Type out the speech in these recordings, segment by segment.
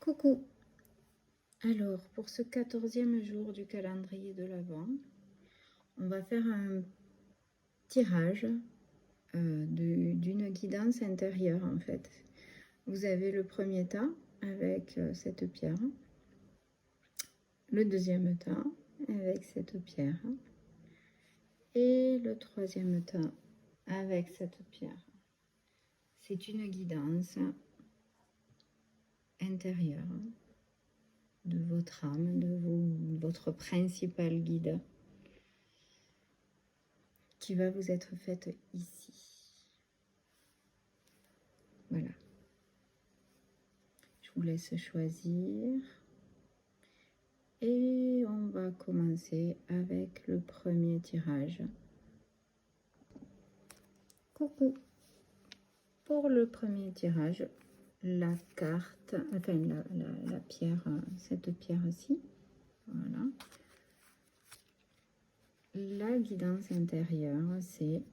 Coucou. Alors, pour ce 14e jour du calendrier de l'Avent, on va faire un tirage d'une guidance intérieure en fait. Vous avez le premier tas avec cette pierre, le deuxième tas avec cette pierre et le troisième tas avec cette pierre. C'est une guidance intérieure de votre âme, de votre principal guide qui va vous être faite ici. Voilà. Je vous laisse choisir. Et on va commencer avec le premier tirage. Coucou. Pour le premier tirage, la carte, enfin la pierre, cette pierre-ci, voilà. La guidance intérieure, c'est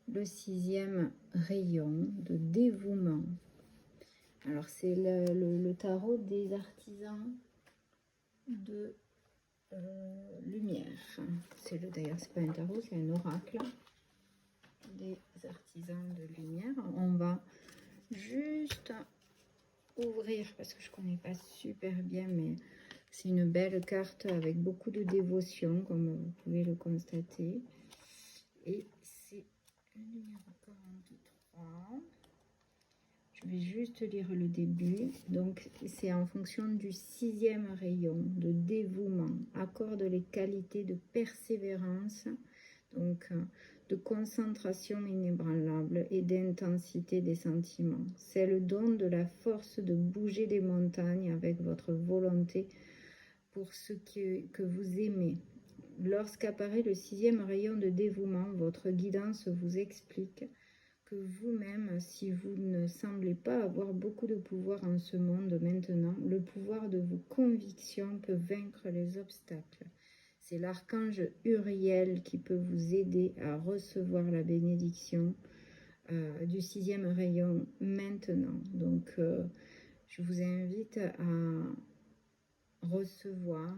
le 6e rayon de dévouement. Alors, c'est le tarot des artisans de lumière. D'ailleurs, c'est pas un tarot, c'est un oracle des artisans de lumière. On va juste ouvrir, parce que je connais pas super bien, mais c'est une belle carte avec beaucoup de dévotion, comme vous pouvez le constater. Et c'est le numéro 43. Je vais juste lire le début. Donc, c'est en fonction du 6e rayon de dévouement. Accorde les qualités de persévérance, donc de concentration inébranlable et d'intensité des sentiments. C'est le don de la force de bouger des montagnes avec votre volonté pour ce que vous aimez. Lorsqu'apparaît le 6e rayon de dévouement, votre guidance vous explique que vous-même, si vous ne semblez pas avoir beaucoup de pouvoir en ce monde maintenant, le pouvoir de vos convictions peut vaincre les obstacles. C'est l'archange Uriel qui peut vous aider à recevoir la bénédiction du 6e rayon maintenant. Donc, je vous invite à recevoir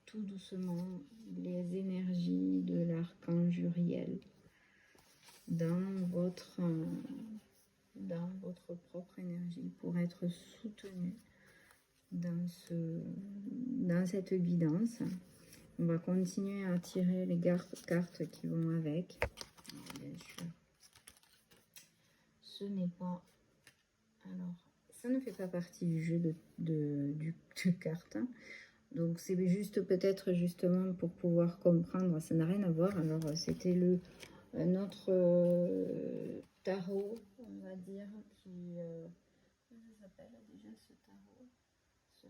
tout doucement les énergies de l'archange Uriel dans votre propre énergie pour être soutenu dans cette guidance. On va continuer à tirer les cartes qui vont avec. Alors, bien sûr, ce n'est pas... Alors, ça ne fait pas partie du jeu de cartes. Donc, c'est juste peut-être justement pour pouvoir comprendre. Ça n'a rien à voir. Alors, c'était notre tarot, on va dire, qui... comment ça s'appelle déjà ce tarot? C'est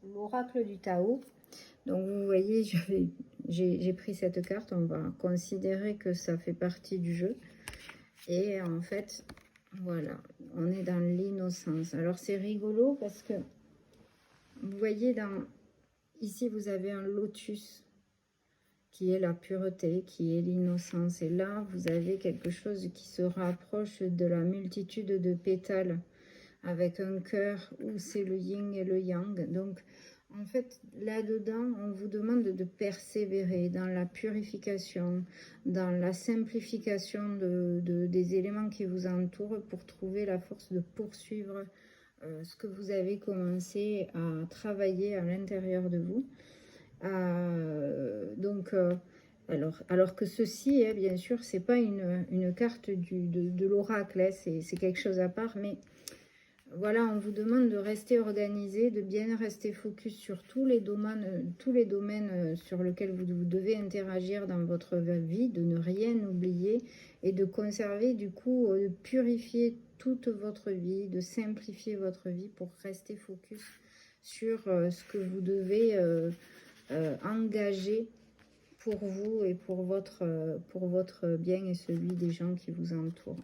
l'oracle du Tao. Donc vous voyez, j'ai pris cette carte, on va considérer que ça fait partie du jeu. Et en fait, voilà, on est dans l'innocence. Alors c'est rigolo parce que vous voyez, ici vous avez un lotus qui est la pureté, qui est l'innocence. Et là, vous avez quelque chose qui se rapproche de la multitude de pétales, avec un cœur où c'est le yin et le yang. Donc, en fait, là-dedans, on vous demande de persévérer dans la purification, dans la simplification des éléments qui vous entourent pour trouver la force de poursuivre ce que vous avez commencé à travailler à l'intérieur de vous. Alors que ceci, bien sûr, c'est pas une carte de l'oracle, c'est quelque chose à part, mais voilà, on vous demande de rester organisé, de bien rester focus sur tous les domaines sur lesquels vous devez interagir dans votre vie, de ne rien oublier et de conserver, du coup, de purifier toute votre vie, de simplifier votre vie pour rester focus sur ce que vous devez engager pour vous et pour votre bien et celui des gens qui vous entourent.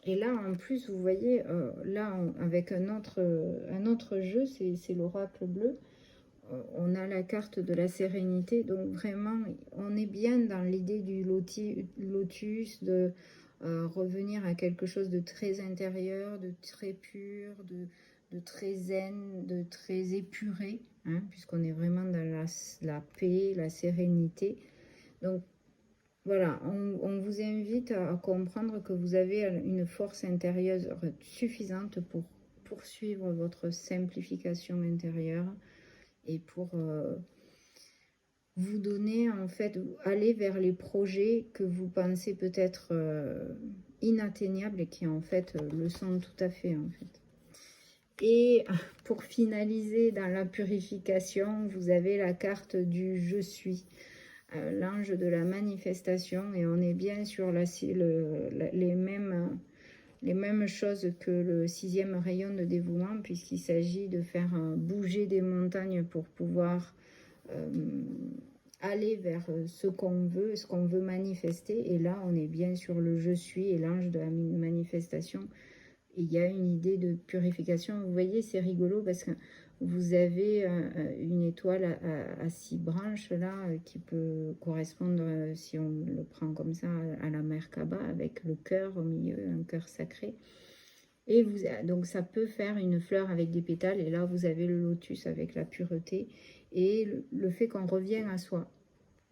Et là, en plus, vous voyez, avec un autre jeu, c'est l'oracle bleu. On a la carte de la sérénité. Donc, vraiment, on est bien dans l'idée du lotus, revenir à quelque chose de très intérieur, de très pur, de très zen, de très épuré, hein, puisqu'on est vraiment dans la paix, la sérénité. Donc voilà, on vous invite à comprendre que vous avez une force intérieure suffisante pour poursuivre votre simplification intérieure et pour vous donner, en fait, aller vers les projets que vous pensez peut-être inatteignables et qui en fait le sont tout à fait en fait. Et pour finaliser dans la purification, vous avez la carte du je suis, l'ange de la manifestation, et on est bien sur les mêmes choses que le 6e rayon de dévouement, puisqu'il s'agit de faire bouger des montagnes pour pouvoir aller vers ce qu'on veut manifester. Et là, on est bien sur le je suis et l'ange de la manifestation. Et il y a une idée de purification. Vous voyez, c'est rigolo parce que vous avez une étoile à 6 branches là qui peut correspondre, si on le prend comme ça, à la Merkaba, avec le cœur au milieu, un cœur sacré. Et donc ça peut faire une fleur avec des pétales, et là vous avez le lotus avec la pureté et le fait qu'on revient à soi,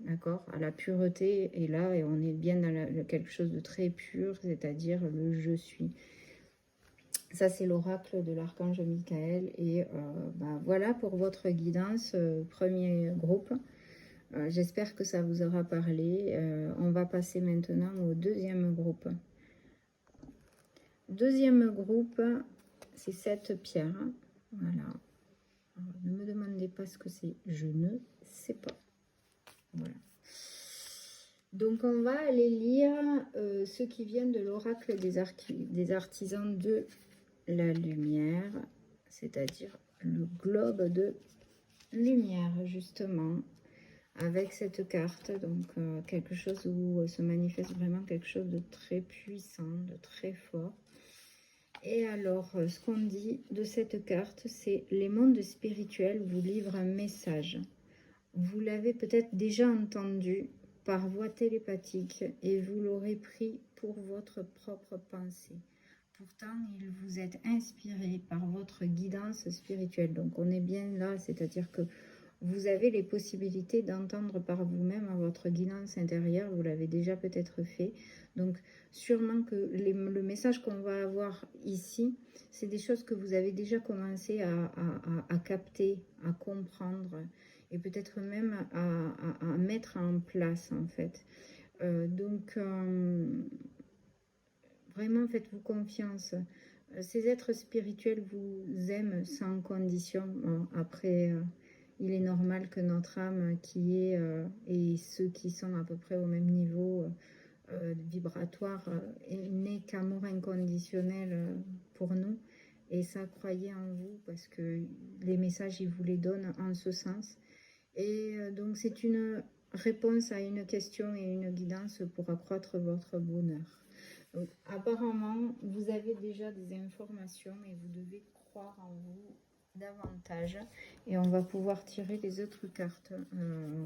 d'accord, à la pureté. Et là, et on est bien dans quelque chose de très pur, c'est-à-dire le je suis. Ça, c'est l'oracle de l'archange Michael. Et voilà pour votre guidance, premier groupe. J'espère que ça vous aura parlé. On va passer maintenant au deuxième groupe. Deuxième groupe, c'est cette pierre. Voilà. Alors, ne me demandez pas ce que c'est, je ne sais pas. Voilà. Donc, on va aller lire ce qui vient de l'oracle des artisans de la lumière, c'est-à-dire le globe de lumière, justement, avec cette carte. Donc, quelque chose où se manifeste vraiment quelque chose de très puissant, de très fort. Et alors, ce qu'on dit de cette carte, c'est les mondes spirituels vous livrent un message. Vous l'avez peut-être déjà entendu par voie télépathique et vous l'aurez pris pour votre propre pensée. Pourtant, il vous est inspiré par votre guidance spirituelle. Donc, on est bien là, c'est-à-dire que vous avez les possibilités d'entendre par vous-même votre guidance intérieure. Vous l'avez déjà peut-être fait. Donc, sûrement que le message qu'on va avoir ici, c'est des choses que vous avez déjà commencé à capter, à comprendre, et peut-être même à mettre en place, en fait. Vraiment, faites-vous confiance. Ces êtres spirituels vous aiment sans condition. Après, il est normal que notre âme et ceux qui sont à peu près au même niveau vibratoire n'aient qu'amour inconditionnel pour nous. Et ça, croyez en vous, parce que les messages, ils vous les donnent en ce sens. Et donc, c'est une réponse à une question et une guidance pour accroître votre bonheur. Donc, apparemment, vous avez déjà des informations et vous devez croire en vous davantage. Et on va pouvoir tirer les autres cartes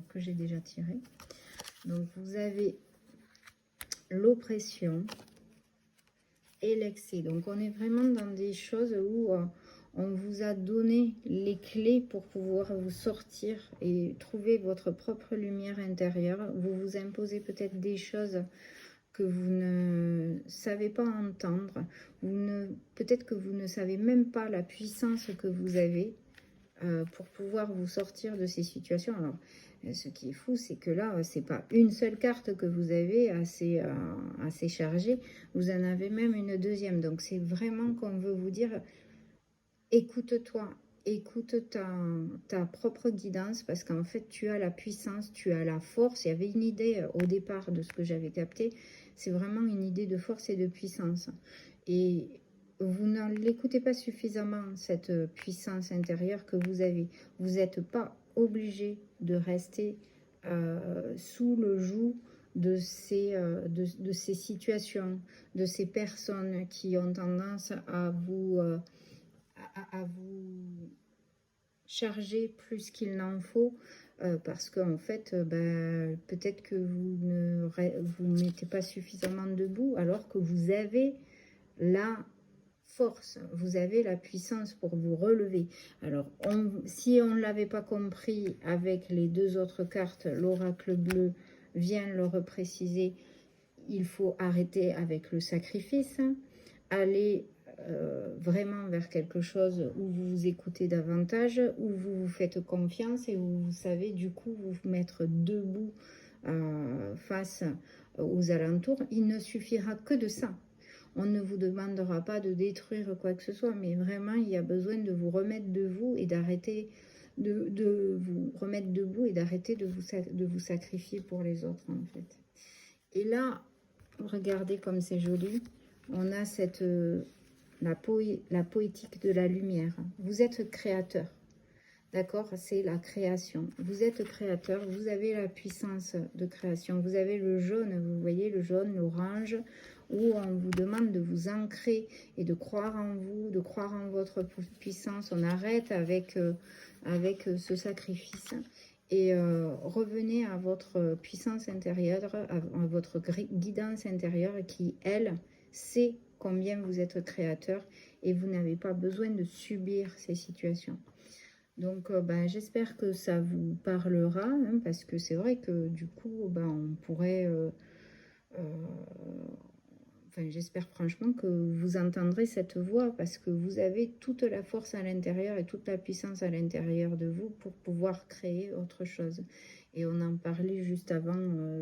que j'ai déjà tirées. Donc, vous avez l'oppression et l'excès. Donc, on est vraiment dans des choses où on vous a donné les clés pour pouvoir vous sortir et trouver votre propre lumière intérieure. Vous vous imposez peut-être des choses que vous ne savez pas entendre, peut-être que vous ne savez même pas la puissance que vous avez pour pouvoir vous sortir de ces situations. Alors, ce qui est fou, c'est que là, c'est pas une seule carte que vous avez assez chargée, vous en avez même une deuxième. Donc, c'est vraiment qu'on veut vous dire, écoute-toi, écoute ta propre guidance, parce qu'en fait, tu as la puissance, tu as la force. Il y avait une idée au départ de ce que j'avais capté, c'est vraiment une idée de force et de puissance. Et vous ne l'écoutez pas suffisamment, cette puissance intérieure que vous avez. Vous n'êtes pas obligé de rester sous le joug de ces situations, de ces personnes qui ont tendance à vous charger plus qu'il n'en faut. parce qu'en fait, peut-être que vous ne vous mettez pas suffisamment debout, alors que vous avez la force, vous avez la puissance pour vous relever. Alors, si on ne l'avait pas compris avec les deux autres cartes, l'oracle bleu vient le repréciser, il faut arrêter avec le sacrifice, aller vraiment vers quelque chose où vous vous écoutez davantage, où vous vous faites confiance et où vous savez du coup vous mettre debout face aux alentours. Il ne suffira que de ça. On ne vous demandera pas de détruire quoi que ce soit, mais vraiment il y a besoin de vous remettre debout et d'arrêter de vous remettre debout et d'arrêter de vous sacrifier pour les autres en fait. Et là, regardez comme c'est joli. On a cette la poétique de la lumière. Vous êtes créateur. D'accord? C'est la création. Vous êtes créateur, vous avez la puissance de création. Vous avez le jaune, vous voyez le jaune, l'orange, où on vous demande de vous ancrer et de croire en vous, de croire en votre puissance. On arrête avec ce sacrifice. Et revenez à votre puissance intérieure, à votre guidance intérieure qui, elle, sait combien vous êtes créateur et vous n'avez pas besoin de subir ces situations. Donc, j'espère que ça vous parlera, hein, parce que c'est vrai que du coup, on pourrait... j'espère franchement que vous entendrez cette voix, parce que vous avez toute la force à l'intérieur et toute la puissance à l'intérieur de vous pour pouvoir créer autre chose. Et on en parlait juste avant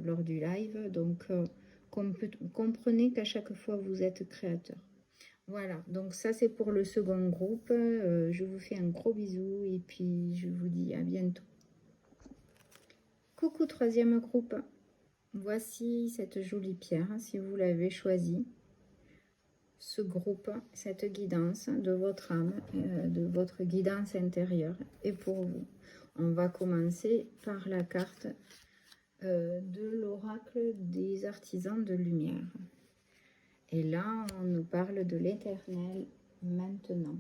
lors du live, donc comprenez qu'à chaque fois vous êtes créateur. Voilà, donc ça c'est pour le second groupe. Je vous fais un gros bisou et puis je vous dis à bientôt. Coucou troisième groupe. Voici cette jolie pierre, si vous l'avez choisie. Ce groupe, cette guidance de votre âme, de votre guidance intérieure est pour vous. On va commencer par la carte de l'oracle des artisans de lumière. Et là, on nous parle de l'éternel maintenant.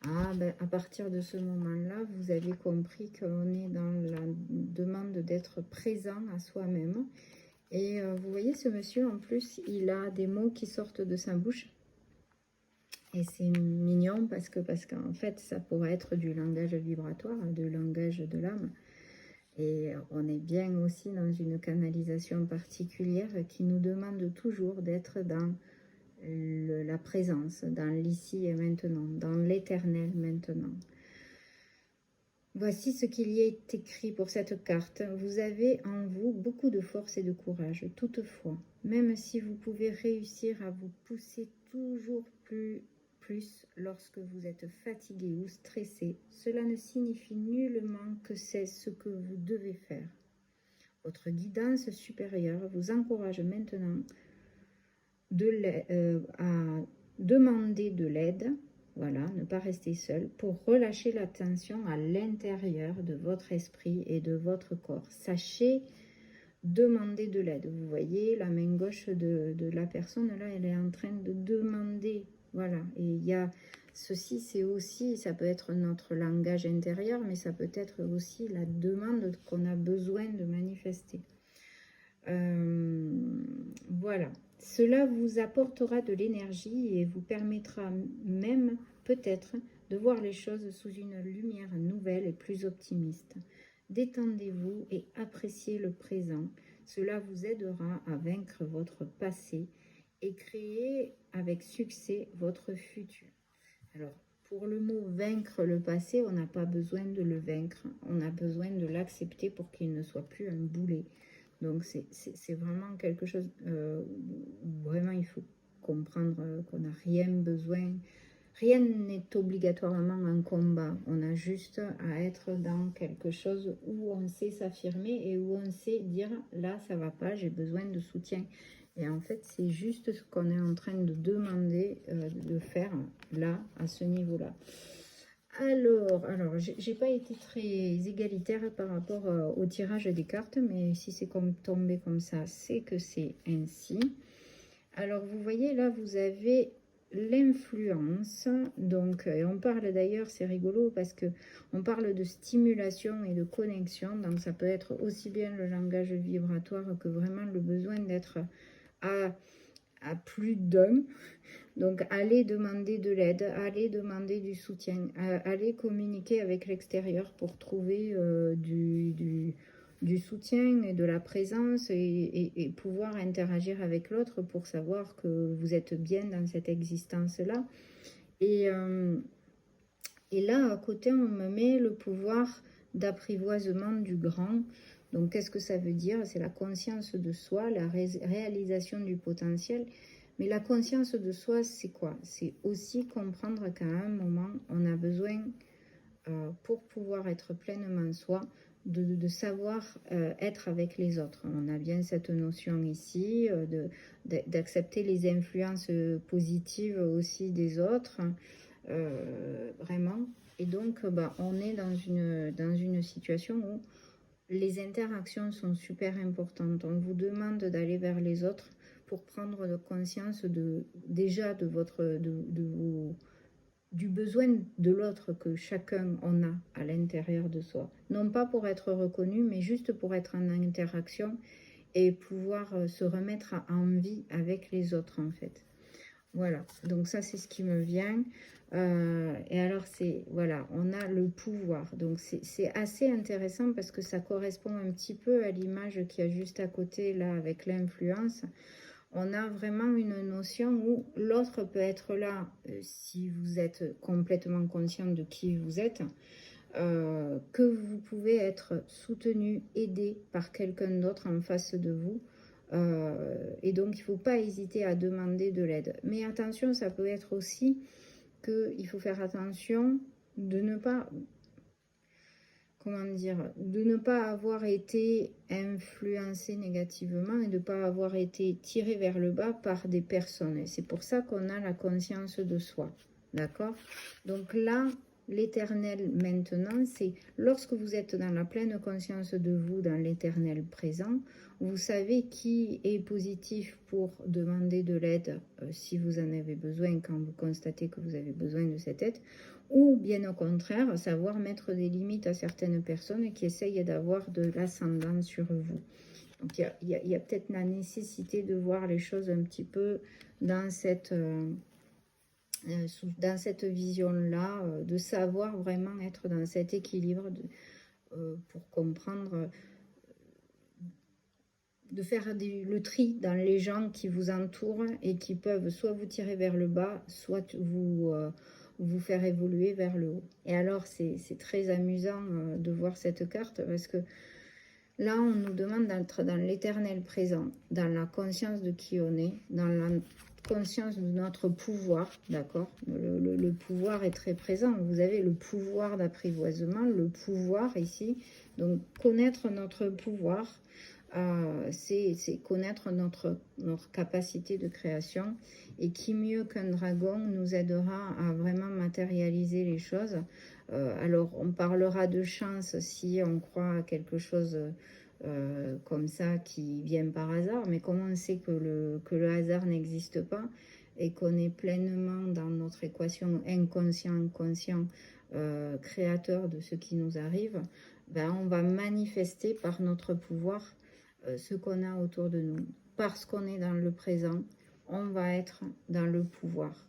À partir de ce moment-là, vous avez compris qu'on est dans la demande d'être présent à soi-même. Et vous voyez, ce monsieur, en plus, il a des mots qui sortent de sa bouche. Et c'est mignon parce qu'en fait, ça pourrait être du langage vibratoire, du langage de l'âme. Et on est bien aussi dans une canalisation particulière qui nous demande toujours d'être dans la présence, dans l'ici et maintenant, dans l'éternel maintenant. Voici ce qu'il y est écrit pour cette carte. Vous avez en vous beaucoup de force et de courage. Toutefois, même si vous pouvez réussir à vous pousser toujours plus lorsque vous êtes fatigué ou stressé, cela ne signifie nullement que c'est ce que vous devez faire. Votre guidance supérieure vous encourage maintenant à demander de l'aide, voilà, ne pas rester seul, pour relâcher la tension à l'intérieur de votre esprit et de votre corps. Sachez demander de l'aide. Vous voyez, la main gauche de la personne, là, elle est en train de demander, voilà, et il y a ceci, c'est aussi, ça peut être notre langage intérieur, mais ça peut être aussi la demande qu'on a besoin de manifester. Voilà, cela vous apportera de l'énergie et vous permettra même peut-être de voir les choses sous une lumière nouvelle et plus optimiste. Détendez-vous et appréciez le présent. Cela vous aidera à vaincre votre passé et créer avec succès votre futur. Alors, pour le mot vaincre le passé, on n'a pas besoin de le vaincre. On a besoin de l'accepter pour qu'il ne soit plus un boulet. Donc, c'est vraiment quelque chose où vraiment il faut comprendre qu'on n'a rien besoin. Rien n'est obligatoirement un combat. On a juste à être dans quelque chose où on sait s'affirmer et où on sait dire là, ça va pas, j'ai besoin de soutien. Et en fait, c'est juste ce qu'on est en train de demander de faire là, à ce niveau-là. Alors, j'ai pas été très égalitaire par rapport au tirage des cartes, mais si c'est tombé comme ça, c'est que c'est ainsi. Alors, vous voyez, là, vous avez l'influence. Donc, et on parle d'ailleurs, c'est rigolo parce que on parle de stimulation et de connexion. Donc, ça peut être aussi bien le langage vibratoire que vraiment le besoin d'être à plus d'un. Donc, allez demander de l'aide, allez demander du soutien, allez communiquer avec l'extérieur pour trouver du soutien et de la présence et pouvoir interagir avec l'autre pour savoir que vous êtes bien dans cette existence-là. Et là, à côté, on me met le pouvoir d'apprivoisement du grand. Donc, qu'est-ce que ça veut dire? C'est la conscience de soi, la réalisation du potentiel. Mais la conscience de soi, c'est quoi? C'est aussi comprendre qu'à un moment, on a besoin, pour pouvoir être pleinement soi, de savoir être avec les autres. On a bien cette notion ici, d'accepter les influences positives aussi des autres, vraiment. Et donc, on est dans une situation où les interactions sont super importantes. On vous demande d'aller vers les autres pour prendre conscience déjà du besoin de l'autre que chacun en a à l'intérieur de soi. Non pas pour être reconnu, mais juste pour être en interaction et pouvoir se remettre en vie avec les autres en fait. Voilà, donc ça c'est ce qui me vient. Et alors voilà, on a le pouvoir. Donc c'est assez intéressant parce que ça correspond un petit peu à l'image qu'il y a juste à côté là avec l'influence. On a vraiment une notion où l'autre peut être là si vous êtes complètement conscient de qui vous êtes, que vous pouvez être soutenu, aidé par quelqu'un d'autre en face de vous. Et donc, il ne faut pas hésiter à demander de l'aide. Mais attention, ça peut être aussi qu'il faut faire attention de ne pas, comment dire, de ne pas avoir été influencé négativement et de ne pas avoir été tiré vers le bas par des personnes. Et c'est pour ça qu'on a la conscience de soi. D'accord? Donc là, l'éternel maintenant, c'est lorsque vous êtes dans la pleine conscience de vous, dans l'éternel présent, vous savez qui est positif pour demander de l'aide si vous en avez besoin, quand vous constatez que vous avez besoin de cette aide, ou bien au contraire, savoir mettre des limites à certaines personnes qui essayent d'avoir de l'ascendant sur vous. Donc il y a peut-être la nécessité de voir les choses un petit peu dans cette vision-là, de savoir vraiment être dans cet équilibre pour comprendre, de faire le tri dans les gens qui vous entourent et qui peuvent soit vous tirer vers le bas, soit vous faire évoluer vers le haut. Et alors, c'est très amusant de voir cette carte parce que là, on nous demande d'être dans l'éternel présent, dans la conscience de qui on est, dans la conscience de notre pouvoir, d'accord? Le pouvoir est très présent. Vous avez le pouvoir d'apprivoisement, le pouvoir ici. Donc, connaître notre pouvoir, c'est connaître notre capacité de création. Et qui mieux qu'un dragon nous aidera à vraiment matérialiser les choses. Alors, on parlera de chance si on croit à quelque chose comme ça qui vient par hasard, mais comment on sait que le hasard n'existe pas et qu'on est pleinement dans notre équation inconscient-conscient créateur de ce qui nous arrive, on va manifester par notre pouvoir ce qu'on a autour de nous. Parce qu'on est dans le présent, on va être dans le pouvoir.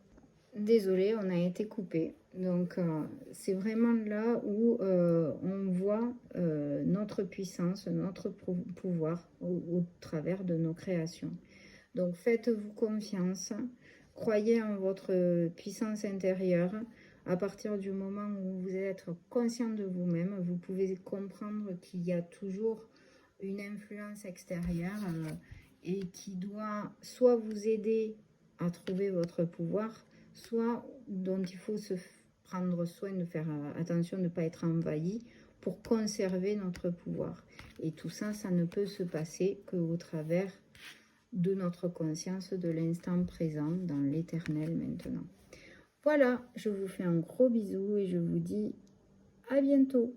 Désolée, on a été coupé. Donc, c'est vraiment là où on voit notre puissance, notre pouvoir au travers de nos créations. Donc, faites-vous confiance. Croyez en votre puissance intérieure. À partir du moment où vous êtes conscient de vous-même, vous pouvez comprendre qu'il y a toujours une influence extérieure et qui doit soit vous aider à trouver votre pouvoir, soit dont il faut se prendre soin de faire attention de ne pas être envahi pour conserver notre pouvoir. Et tout ça, ça ne peut se passer qu'au travers de notre conscience de l'instant présent dans l'éternel maintenant. Voilà, je vous fais un gros bisou et je vous dis à bientôt.